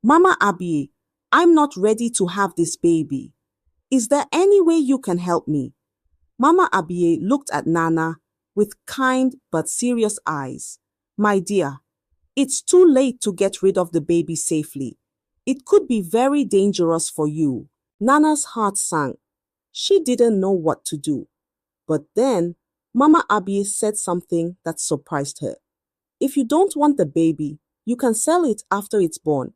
Mama Abby, I'm not ready to have this baby. Is there any way you can help me? Mama Abby looked at Nana with kind but serious eyes. My dear, it's too late to get rid of the baby safely. It could be very dangerous for you. Nana's heart sank. She didn't know what to do. But then, Mama Abby said something that surprised her. If you don't want the baby, you can sell it after it's born.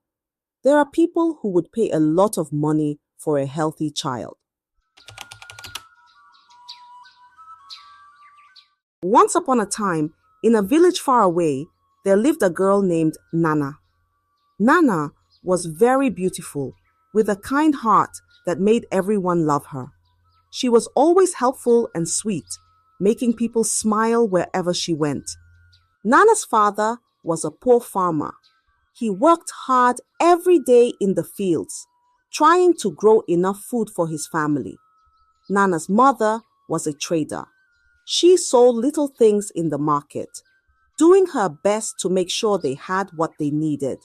There are people who would pay a lot of money for a healthy child. Once upon a time, in a village far away, there lived a girl named Nana. Nana was very beautiful, with a kind heart that made everyone love her. She was always helpful and sweet, making people smile wherever she went. Nana's father was a poor farmer. He worked hard every day in the fields, trying to grow enough food for his family. Nana's mother was a trader. She sold little things in the market, doing her best to make sure they had what they needed.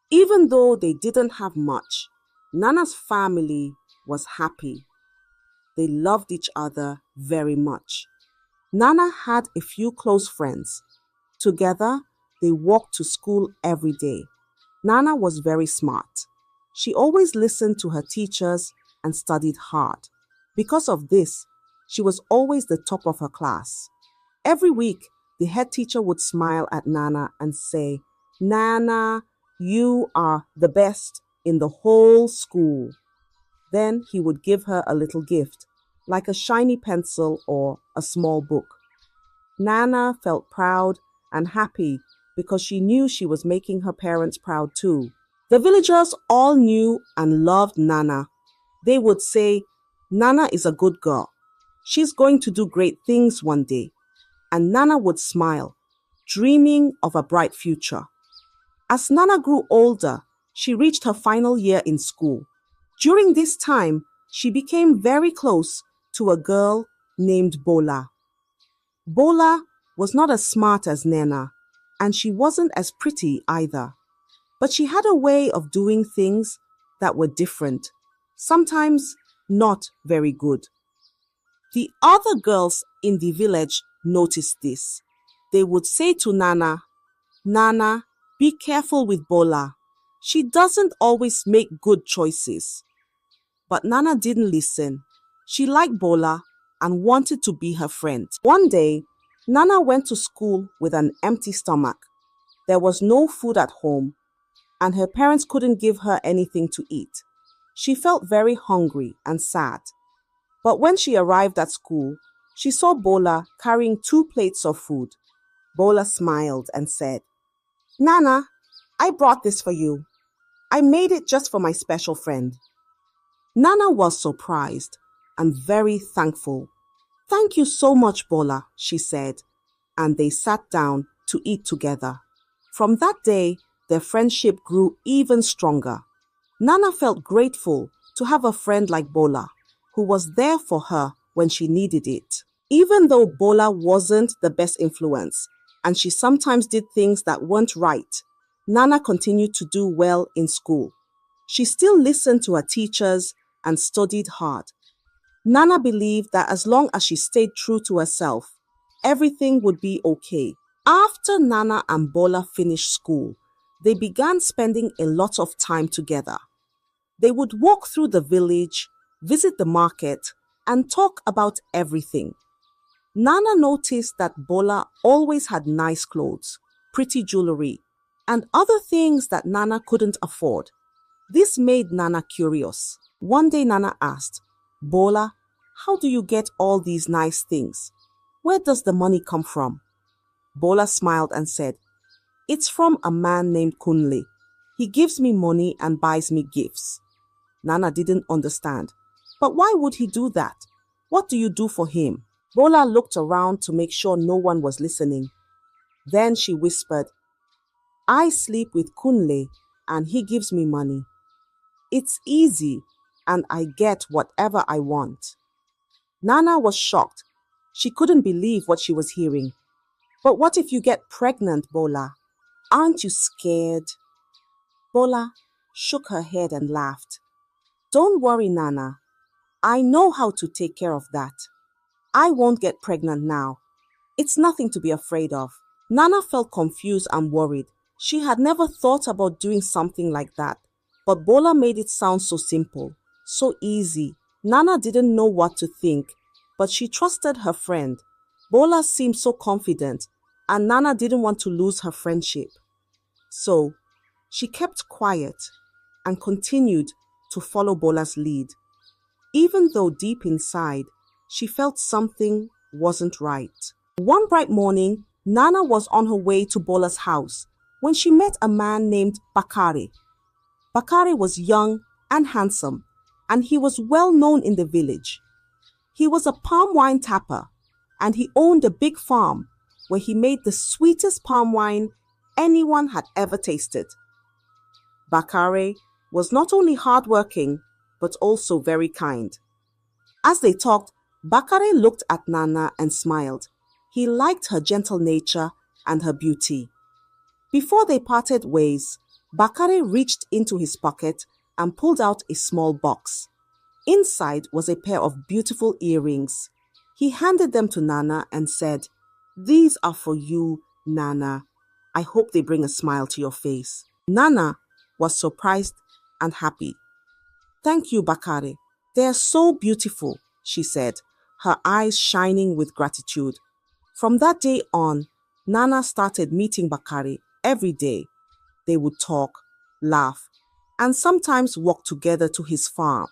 Even though they didn't have much, Nana's family was happy. They loved each other very much. Nana had a few close friends. Together, they walked to school every day. Nana was very smart. She always listened to her teachers and studied hard. Because of this, she was always the top of her class. Every week, the head teacher would smile at Nana and say, "Nana, you are the best in the whole school." Then he would give her a little gift, like a shiny pencil or a small book. Nana felt proud and happy because she knew she was making her parents proud too. The villagers all knew and loved Nana. They would say, "Nana is a good girl. She's going to do great things one day." And Nana would smile, dreaming of a bright future. As Nana grew older, she reached her final year in school. During this time, she became very close to a girl named Bola. Bola was not as smart as Nana, and she wasn't as pretty either. But she had a way of doing things that were different, sometimes not very good. The other girls in the village noticed this. They would say to Nana, "Nana, be careful with Bola. She doesn't always make good choices." But Nana didn't listen. She liked Bola and wanted to be her friend. One day, Nana went to school with an empty stomach. There was no food at home, and her parents couldn't give her anything to eat. She felt very hungry and sad. But when she arrived at school, she saw Bola carrying 2 plates of food. Bola smiled and said, "Nana, I brought this for you. I made it just for my special friend." Nana was surprised and very thankful. "Thank you so much, Bola," she said, and they sat down to eat together. From that day, their friendship grew even stronger. Nana felt grateful to have a friend like Bola, who was there for her when she needed it. Even though Bola wasn't the best influence, and she sometimes did things that weren't right, Nana continued to do well in school. She still listened to her teachers and studied hard. Nana believed that as long as she stayed true to herself, everything would be okay. After Nana and Bola finished school, they began spending a lot of time together. They would walk through the village, visit the market, and talk about everything. Nana noticed that Bola always had nice clothes, pretty jewelry, and other things that Nana couldn't afford. This made Nana curious. One day Nana asked, "Bola, how do you get all these nice things? Where does the money come from?" Bola smiled and said, "It's from a man named Kunle. He gives me money and buys me gifts." Nana didn't understand. "But why would he do that? What do you do for him?" Bola looked around to make sure no one was listening. Then she whispered, "I sleep with Kunle and he gives me money. It's easy and I get whatever I want." Nana was shocked. She couldn't believe what she was hearing. "But what if you get pregnant, Bola? Aren't you scared?" "Bola, shook her head and laughed. Don't worry, Nana. I know how to take care of that. I won't get pregnant now. It's nothing to be afraid of. Nana felt confused and worried. She had never thought about doing something like that. But Bola made it sound so simple, so easy. Nana didn't know what to think, but she trusted her friend. Bola seemed so confident, and Nana didn't want to lose her friendship. So, she kept quiet and continued to follow Bola's lead. Even though deep inside, she felt something wasn't right. One bright morning, Nana was on her way to Bola's house when she met a man named Bakare. Bakare was young and handsome, and he was well known in the village. He was a palm wine tapper, and he owned a big farm where he made the sweetest palm wine anyone had ever tasted. Bakare was not only hardworking, but also very kind. As they talked, Bakare looked at Nana and smiled. He liked her gentle nature and her beauty. Before they parted ways, Bakare reached into his pocket and pulled out a small box. Inside was a pair of beautiful earrings. He handed them to Nana and said, "These are for you, Nana. I hope they bring a smile to your face." Nana was surprised and happy. "Thank you, Bakare. They are so beautiful," she said, her eyes shining with gratitude. From that day on, Nana started meeting Bakare every day. They would talk, laugh, and sometimes walk together to his farm.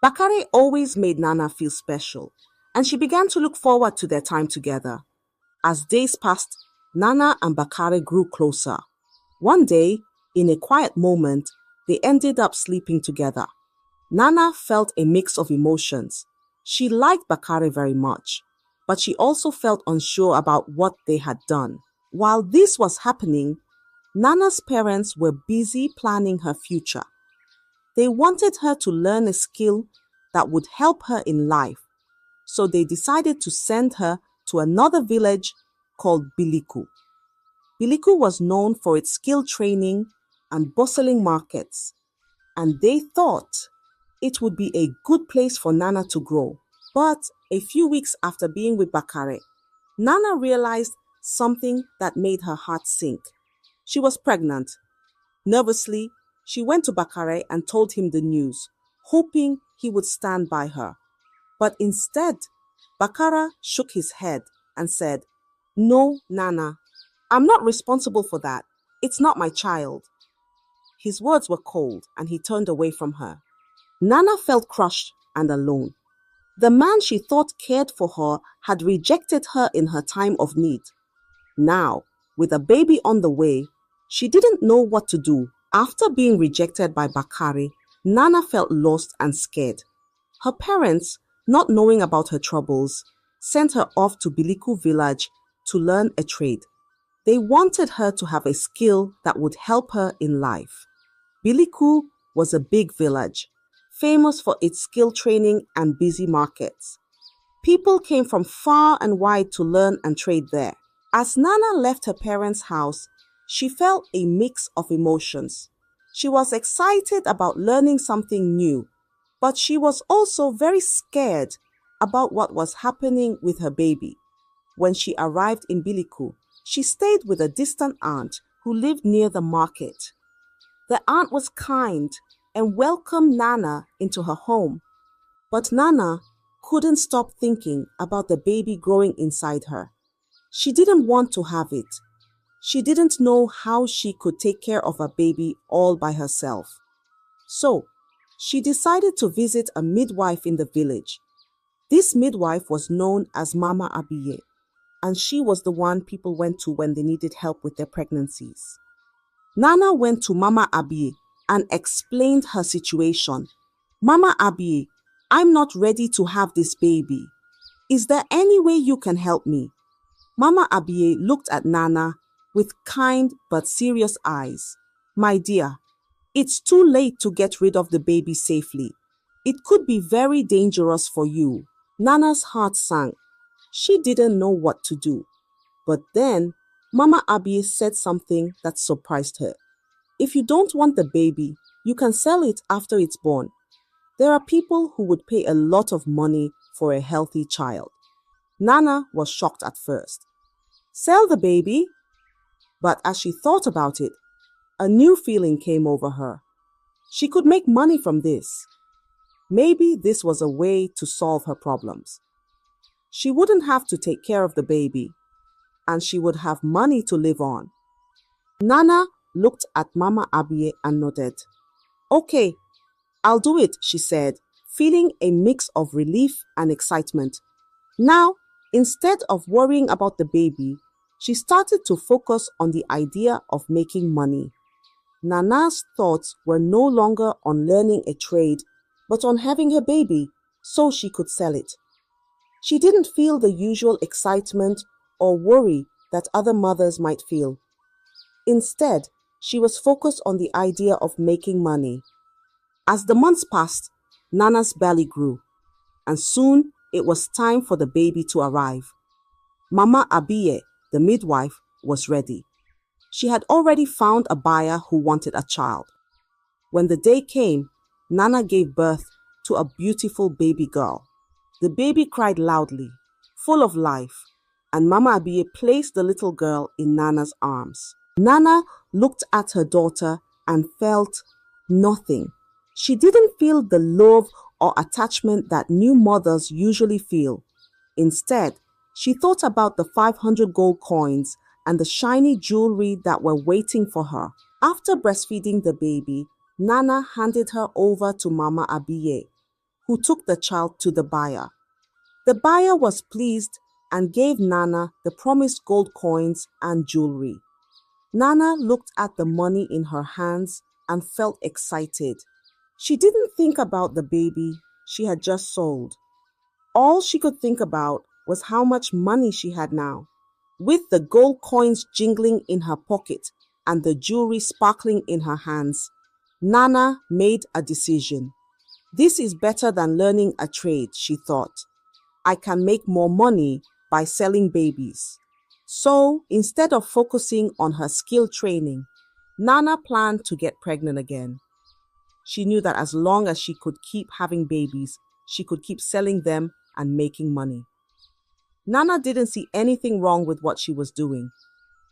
Bakare always made Nana feel special, and she began to look forward to their time together. As days passed, Nana and Bakare grew closer. One day, in a quiet moment, they ended up sleeping together. Nana felt a mix of emotions. She liked Bakare very much, but she also felt unsure about what they had done. While this was happening, Nana's parents were busy planning her future. They wanted her to learn a skill that would help her in life, so they decided to send her to another village called Biliku. Biliku was known for its skill training and bustling markets, and they thought it would be a good place for Nana to grow. But a few weeks after being with Bakare, Nana realized something that made her heart sink. She was pregnant. Nervously, she went to Bakare and told him the news, hoping he would stand by her. But instead, Bakare shook his head and said, "No, Nana, I'm not responsible for that. It's not my child." His words were cold and he turned away from her. Nana felt crushed and alone. The man she thought cared for her had rejected her in her time of need. Now, with a baby on the way, she didn't know what to do. After being rejected by Bakare, Nana felt lost and scared. Her parents, not knowing about her troubles, sent her off to Biliku village to learn a trade. They wanted her to have a skill that would help her in life. Biliku was a big village, famous for its skill training and busy markets. People came from far and wide to learn and trade there. As Nana left her parents' house, she felt a mix of emotions. She was excited about learning something new, but she was also very scared about what was happening with her baby. When she arrived in Biliku, she stayed with a distant aunt who lived near the market. The aunt was kind and welcomed Nana into her home, but Nana couldn't stop thinking about the baby growing inside her. She didn't want to have it. She didn't know how she could take care of a baby all by herself. So, she decided to visit a midwife in the village. This midwife was known as Mama Abiye, and she was the one people went to when they needed help with their pregnancies. Nana went to Mama Abiye and explained her situation. "Mama Abiye, I'm not ready to have this baby. Is there any way you can help me?" Mama Abiye looked at Nana with kind but serious eyes. "My dear, it's too late to get rid of the baby safely. It could be very dangerous for you." Nana's heart sank. She didn't know what to do. But then, Mama Abiye said something that surprised her. "If you don't want the baby, You can sell it after it's born. There are people who would pay a lot of money for a healthy child. Nana was shocked at first. Sell the baby? But as she thought about it, a new feeling came over her. She could make money from this. Maybe this was a way to solve her problems. She wouldn't have to take care of the baby, and she would have money to live on. Nana looked at Mama Abie and nodded. Okay, I'll do it, she said, feeling a mix of relief and excitement. Now, instead of worrying about the baby, she started to focus on the idea of making money. Nana's thoughts were no longer on learning a trade, but on having her baby so she could sell it. She didn't feel the usual excitement or worry that other mothers might feel. Instead, she was focused on the idea of making money. As the months passed, Nana's belly grew, and soon it was time for the baby to arrive. Mama Abie, the midwife, was ready. She had already found a buyer who wanted a child. When the day came, Nana gave birth to a beautiful baby girl. The baby cried loudly, full of life, and Mama Abie placed the little girl in Nana's arms. Nana looked at her daughter and felt nothing. She didn't feel the love or attachment that new mothers usually feel. Instead, she thought about the 500 gold coins and the shiny jewelry that were waiting for her. After breastfeeding the baby, Nana handed her over to Mama Abie, who took the child to the buyer. The buyer was pleased and gave Nana the promised gold coins and jewelry. Nana looked at the money in her hands and felt excited. She didn't think about the baby she had just sold. All she could think about was how much money she had now. With the gold coins jingling in her pocket and the jewelry sparkling in her hands, Nana made a decision. This is better than learning a trade, she thought. I can make more money by selling babies. So, instead of focusing on her skill training, Nana planned to get pregnant again. She knew that as long as she could keep having babies, she could keep selling them and making money. Nana didn't see anything wrong with what she was doing.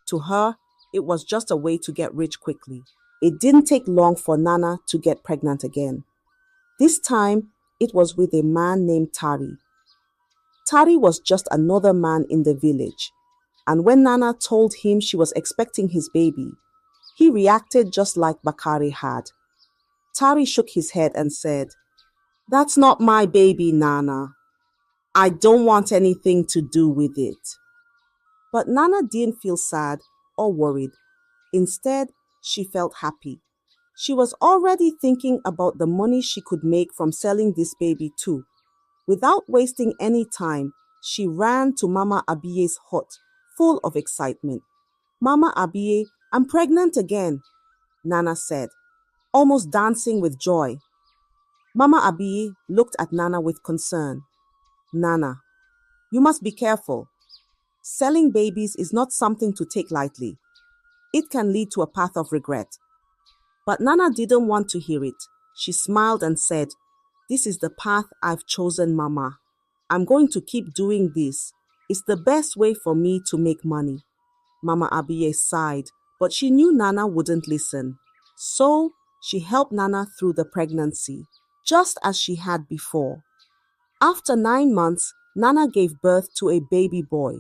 To her, it was just a way to get rich quickly. It didn't take long for Nana to get pregnant again. This time, it was with a man named Tari. Tari was just another man in the village, and when Nana told him she was expecting his baby, he reacted just like Bakari had. Tari shook his head and said, "That's not my baby, Nana. I don't want anything to do with it." But Nana didn't feel sad or worried. Instead, she felt happy. She was already thinking about the money she could make from selling this baby too. Without wasting any time, she ran to Mama Abie's hut, full of excitement. "Mama Abie, I'm pregnant again," Nana said, almost dancing with joy. Mama Abie looked at Nana with concern. "Nana, you must be careful. Selling babies is not something to take lightly. It can lead to a path of regret." But Nana didn't want to hear it. She smiled and said, "This is the path I've chosen, Mama. I'm going to keep doing this. It's the best way for me to make money." Mama Abie sighed, but she knew Nana wouldn't listen. So she helped Nana through the pregnancy, just as she had before. After 9 months, Nana gave birth to a baby boy.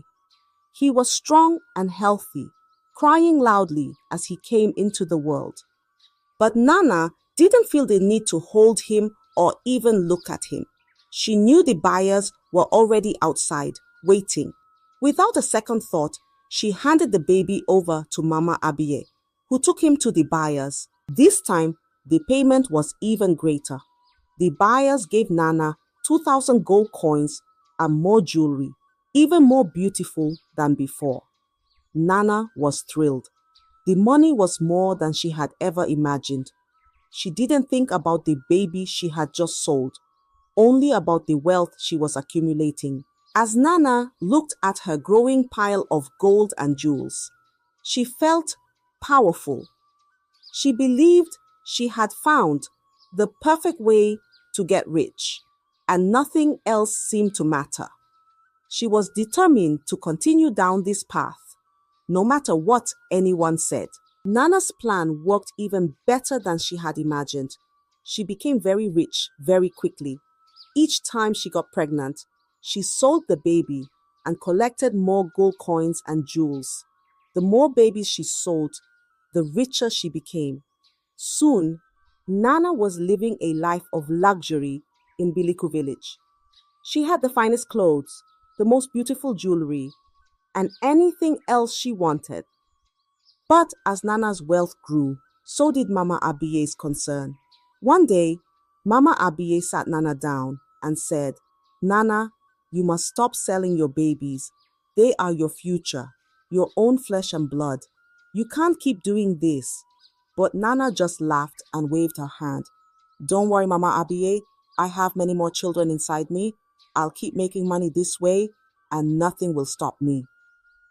He was strong and healthy, crying loudly as he came into the world. But Nana didn't feel the need to hold him or even look at him. She knew the buyers were already outside, waiting. Without a second thought, she handed the baby over to Mama Abie, who took him to the buyers. This time, the payment was even greater. The buyers gave Nana 2,000 gold coins and more jewelry, even more beautiful than before. Nana was thrilled. The money was more than she had ever imagined. She didn't think about the baby she had just sold, only about the wealth she was accumulating. As Nana looked at her growing pile of gold and jewels, she felt powerful. She believed She had found the perfect way to get rich, and nothing else seemed to matter. She was determined to continue down this path, no matter what anyone said. Nana's plan worked even better than she had imagined. She became very rich very quickly. Each time she got pregnant, she sold the baby and collected more gold coins and jewels. The more babies she sold, the richer she became. Soon, Nana was living a life of luxury in Biliku village. She had the finest clothes, the most beautiful jewelry, and anything else she wanted. But as Nana's wealth grew, so did Mama Abiye's concern. One day, Mama Abiye sat Nana down and said, "Nana, you must stop selling your babies. They are your future, your own flesh and blood. You can't keep doing this." But Nana just laughed and waved her hand. "Don't worry, Mama Abiye. I have many more children inside me. I'll keep making money this way, and nothing will stop me."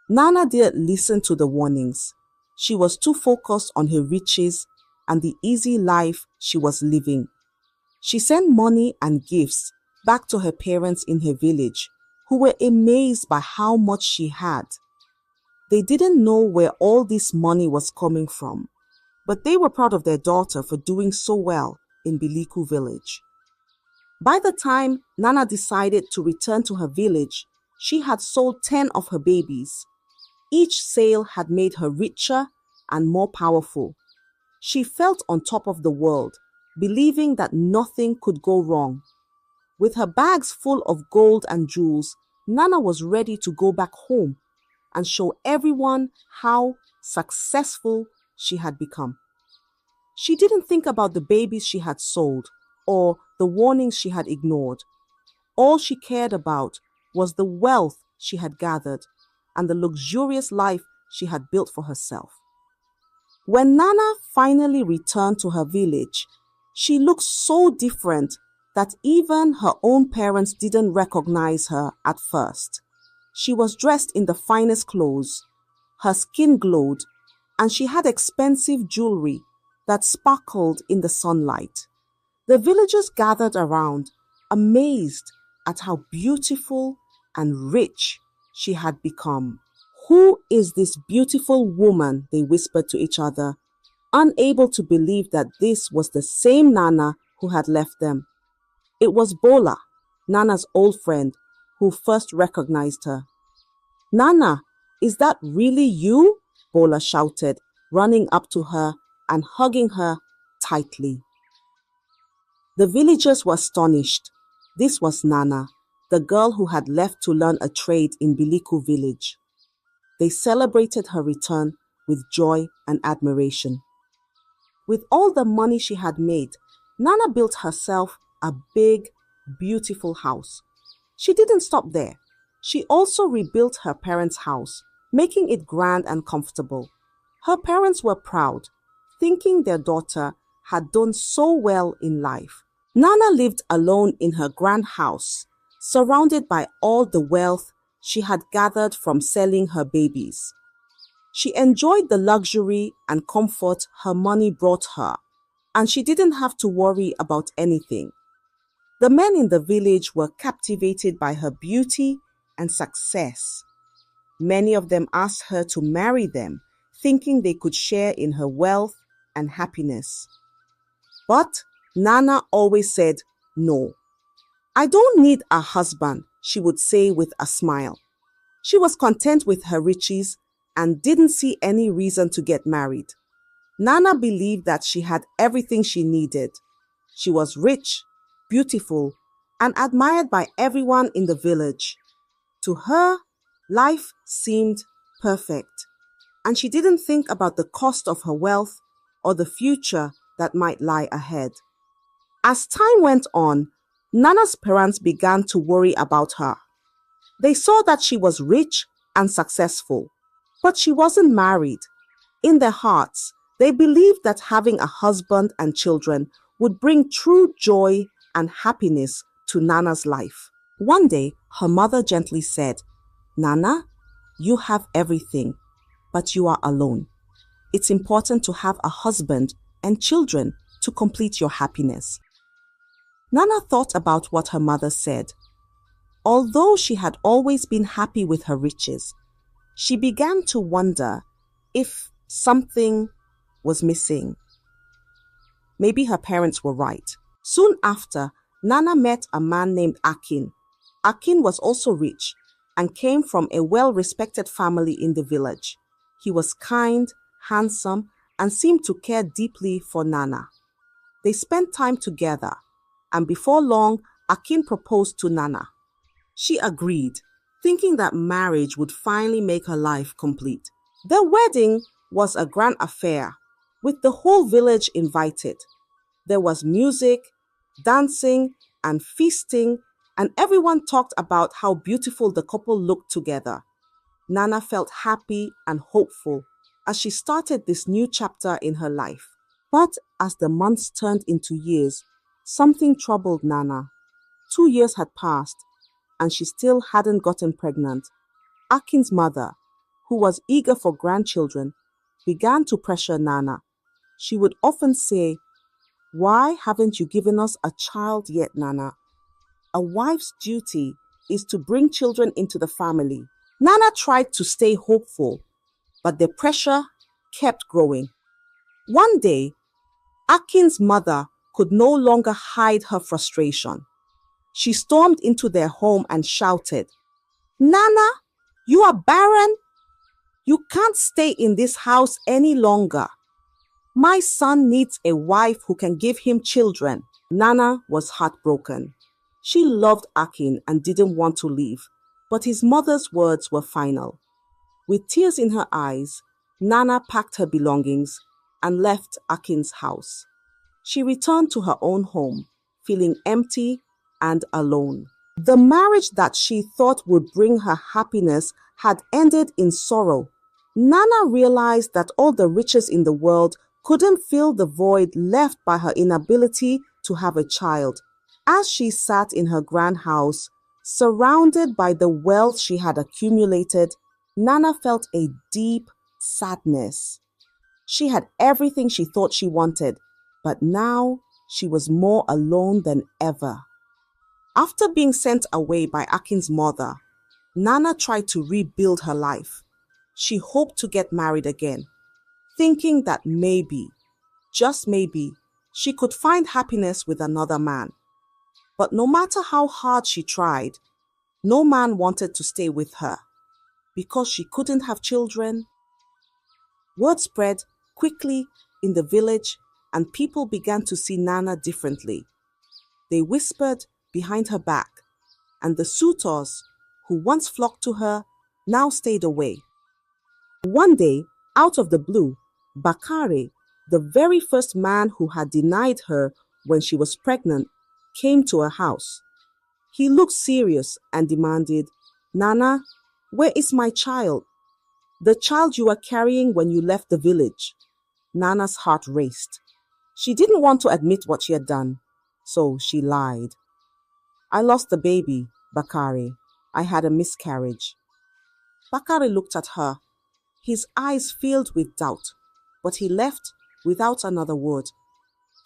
Nana didn't listen to the warnings. She was too focused on her riches and the easy life she was living. She sent money and gifts back to her parents in her village, who were amazed by how much she had. They didn't know where all this money was coming from, but they were proud of their daughter for doing so well in Biliku village. By the time Nana decided to return to her village, she had sold 10 of her babies. Each sale had made her richer and more powerful. She felt on top of the world, believing that nothing could go wrong. With her bags full of gold and jewels, Nana was ready to go back home and show everyone how successful she had become. She didn't think about the babies she had sold or the warnings she had ignored. All she cared about was the wealth she had gathered and the luxurious life she had built for herself. When Nana finally returned to her village, she looked so different that even her own parents didn't recognize her at first. She was dressed in the finest clothes, her skin glowed, and she had expensive jewelry that sparkled in the sunlight. The villagers gathered around, amazed at how beautiful and rich she had become. "Who is this beautiful woman?" they whispered to each other, unable to believe that this was the same Nana who had left them. It was Bola, Nana's old friend, who first recognized her. "Nana, is that really you?" Bola shouted, running up to her and hugging her tightly. The villagers were astonished. This was Nana, the girl who had left to learn a trade in Biliku village. They celebrated her return with joy and admiration. With all the money she had made, Nana built herself a big, beautiful house. She didn't stop there. She also rebuilt her parents' house, making it grand and comfortable. Her parents were proud, thinking their daughter had done so well in life. Nana lived alone in her grand house, surrounded by all the wealth she had gathered from selling her babies. She enjoyed the luxury and comfort her money brought her, and she didn't have to worry about anything. The men in the village were captivated by her beauty and success. Many of them asked her to marry them, thinking they could share in her wealth and happiness. But Nana always said no. "I don't need a husband," she would say with a smile. She was content with her riches and didn't see any reason to get married. Nana believed that she had everything she needed. She was rich, beautiful, and admired by everyone in the village. To her, life seemed perfect, and she didn't think about the cost of her wealth or the future that might lie ahead. As time went on, Nana's parents began to worry about her. They saw that she was rich and successful, but she wasn't married. In their hearts, they believed that having a husband and children would bring true joy and happiness to Nana's life. One day, her mother gently said, "Nana, you have everything, but you are alone. It's important to have a husband and children to complete your happiness. Nana thought about what her mother said. Although she had always been happy with her riches, she began to wonder if something was missing. Maybe her parents were right. Soon after, Nana met a man named Akin. Akin was also rich and came from a well-respected family in the village. He was kind, handsome, and seemed to care deeply for Nana. They spent time together, and before long, Akin proposed to Nana. She agreed, thinking that marriage would finally make her life complete. Their wedding was a grand affair, with the whole village invited. There was music, dancing, and feasting, and everyone talked about how beautiful the couple looked together. Nana felt happy and hopeful as she started this new chapter in her life. But as the months turned into years, something troubled Nana. 2 years had passed, and she still hadn't gotten pregnant. Akin's mother, who was eager for grandchildren, began to pressure Nana. She would often say, "Why haven't you given us a child yet, Nana? A wife's duty is to bring children into the family." Nana tried to stay hopeful, but the pressure kept growing. One day, Akin's mother could no longer hide her frustration. She stormed into their home and shouted, "Nana, you are barren? You can't stay in this house any longer. My son needs a wife who can give him children." Nana was heartbroken. She loved Akin and didn't want to leave, but his mother's words were final. With tears in her eyes, Nana packed her belongings and left Akin's house. She returned to her own home, feeling empty and alone. The marriage that she thought would bring her happiness had ended in sorrow. Nana realized that all the riches in the world couldn't fill the void left by her inability to have a child. As she sat in her grand house, surrounded by the wealth she had accumulated, Nana felt a deep sadness. She had everything she thought she wanted, but now she was more alone than ever. After being sent away by Akin's mother, Nana tried to rebuild her life. She hoped to get married again, thinking that maybe, just maybe, she could find happiness with another man. But no matter how hard she tried, no man wanted to stay with her. Because she couldn't have children, word spread quickly in the village and people began to see Nana differently. They whispered behind her back, and the suitors who once flocked to her now stayed away. One day, out of the blue, Bakare, the very first man who had denied her when she was pregnant, came to her house. He looked serious and demanded, "Nana, where is my child? The child you were carrying when you left the village." Nana's heart raced. She didn't want to admit what she had done, so she lied. "I lost the baby, Bakare. I had a miscarriage." Bakare looked at her, his eyes filled with doubt, but he left without another word.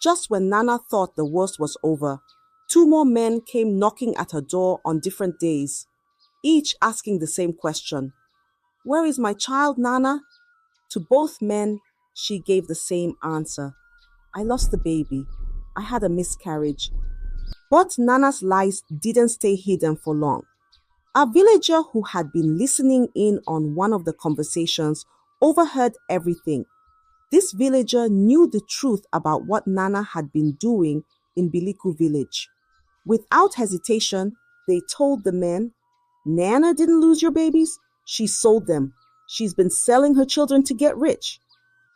Just when Nana thought the worst was over, 2 more men came knocking at her door on different days, each asking the same question. "Where is my child, Nana?" To both men, she gave the same answer. "I lost the baby. I had a miscarriage." But Nana's lies didn't stay hidden for long. A villager who had been listening in on one of the conversations overheard everything. This villager knew the truth about what Nana had been doing in Biliku village. Without hesitation, they told the men, "Nana didn't lose your babies. She sold them. She's been selling her children to get rich."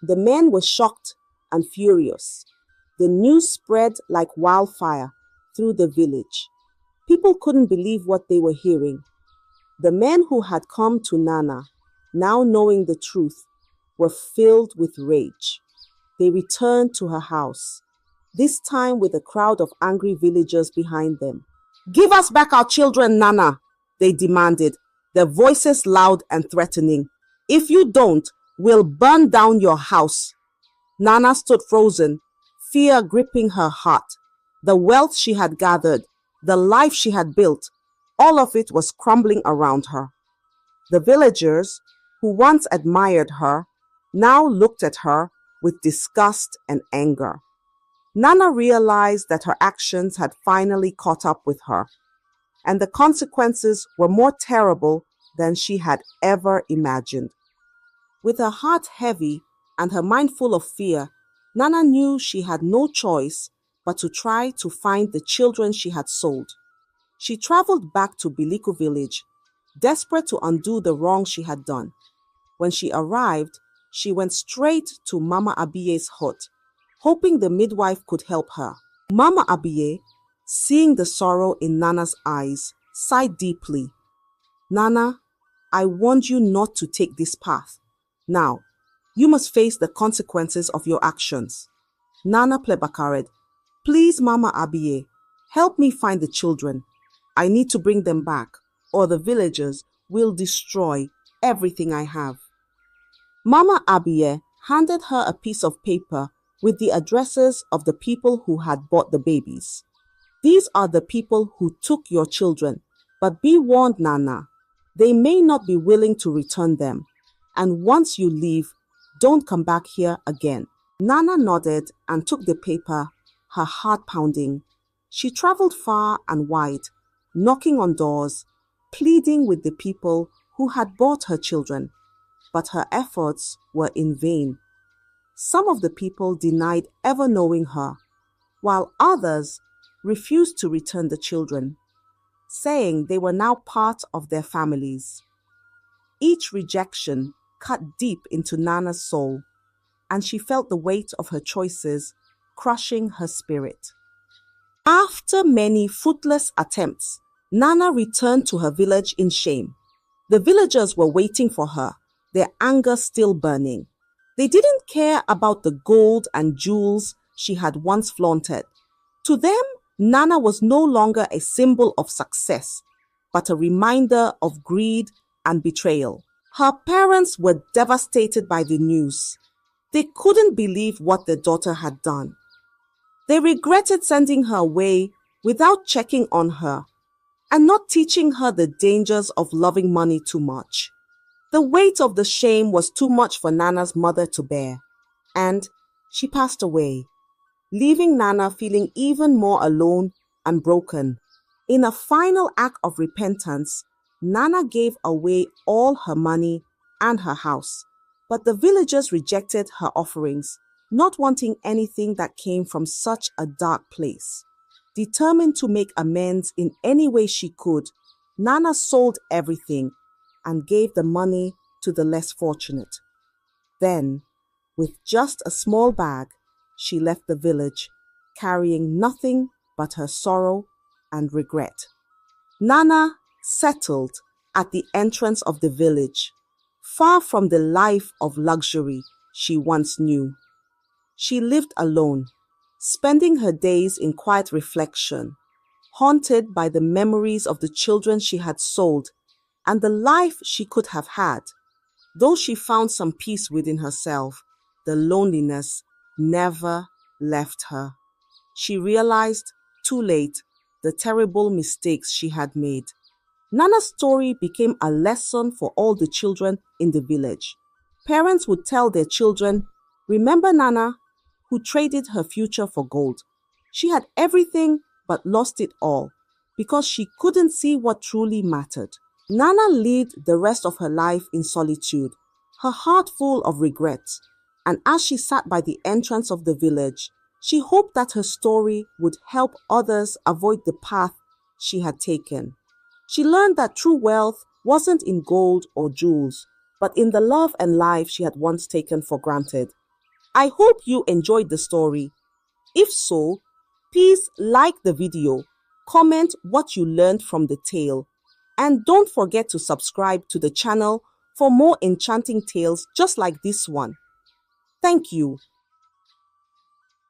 The men were shocked and furious. The news spread like wildfire through the village. People couldn't believe what they were hearing. The men who had come to Nana, now knowing the truth, were filled with rage. They returned to her house, this time with a crowd of angry villagers behind them. "Give us back our children, Nana," they demanded, their voices loud and threatening. "If you don't, we'll burn down your house." Nana stood frozen, fear gripping her heart. The wealth she had gathered, the life she had built, all of it was crumbling around her. The villagers, who once admired her, now looked at her with disgust and anger. Nana realized that her actions had finally caught up with her, and the consequences were more terrible than she had ever imagined. With her heart heavy and her mind full of fear, Nana knew she had no choice but to try to find the children she had sold. She traveled back to Biliku village, desperate to undo the wrong she had done. When she arrived, she went straight to Mama Abiye's hut, hoping the midwife could help her. Mama Abiye, seeing the sorrow in Nana's eyes, sighed deeply. "Nana, I warned you not to take this path. Now, you must face the consequences of your actions." Nana Plebakared, "Please, Mama Abiye, help me find the children. I need to bring them back, or the villagers will destroy everything I have." Mama Abiye handed her a piece of paper with the addresses of the people who had bought the babies. "These are the people who took your children, but be warned, Nana, they may not be willing to return them, and once you leave, don't come back here again." Nana nodded and took the paper, her heart pounding. She traveled far and wide, knocking on doors, pleading with the people who had bought her children, but her efforts were in vain. Some of the people denied ever knowing her, while others refused to return the children, saying they were now part of their families. Each rejection cut deep into Nana's soul, and she felt the weight of her choices crushing her spirit. After many fruitless attempts, Nana returned to her village in shame. The villagers were waiting for her, their anger still burning. They didn't care about the gold and jewels she had once flaunted. To them, Nana was no longer a symbol of success, but a reminder of greed and betrayal. Her parents were devastated by the news. They couldn't believe what their daughter had done. They regretted sending her away without checking on her and not teaching her the dangers of loving money too much. The weight of the shame was too much for Nana's mother to bear, and she passed away, leaving Nana feeling even more alone and broken. In a final act of repentance, Nana gave away all her money and her house, but the villagers rejected her offerings, not wanting anything that came from such a dark place. Determined to make amends in any way she could, Nana sold everything and gave the money to the less fortunate. Then, with just a small bag, she left the village, carrying nothing but her sorrow and regret. Nana settled at the entrance of the village, far from the life of luxury she once knew. She lived alone, spending her days in quiet reflection, haunted by the memories of the children she had sold and the life she could have had. Though she found some peace within herself, the loneliness never left her. She realized, too late, the terrible mistakes she had made. Nana's story became a lesson for all the children in the village. Parents would tell their children, "Remember Nana, who traded her future for gold. She had everything but lost it all because she couldn't see what truly mattered." Nana lived the rest of her life in solitude, her heart full of regret, and as she sat by the entrance of the village, she hoped that her story would help others avoid the path she had taken. She learned that true wealth wasn't in gold or jewels, but in the love and life she had once taken for granted. I hope you enjoyed the story. If so, please like the video, comment what you learned from the tale, and don't forget to subscribe to the channel for more enchanting tales just like this one. Thank you.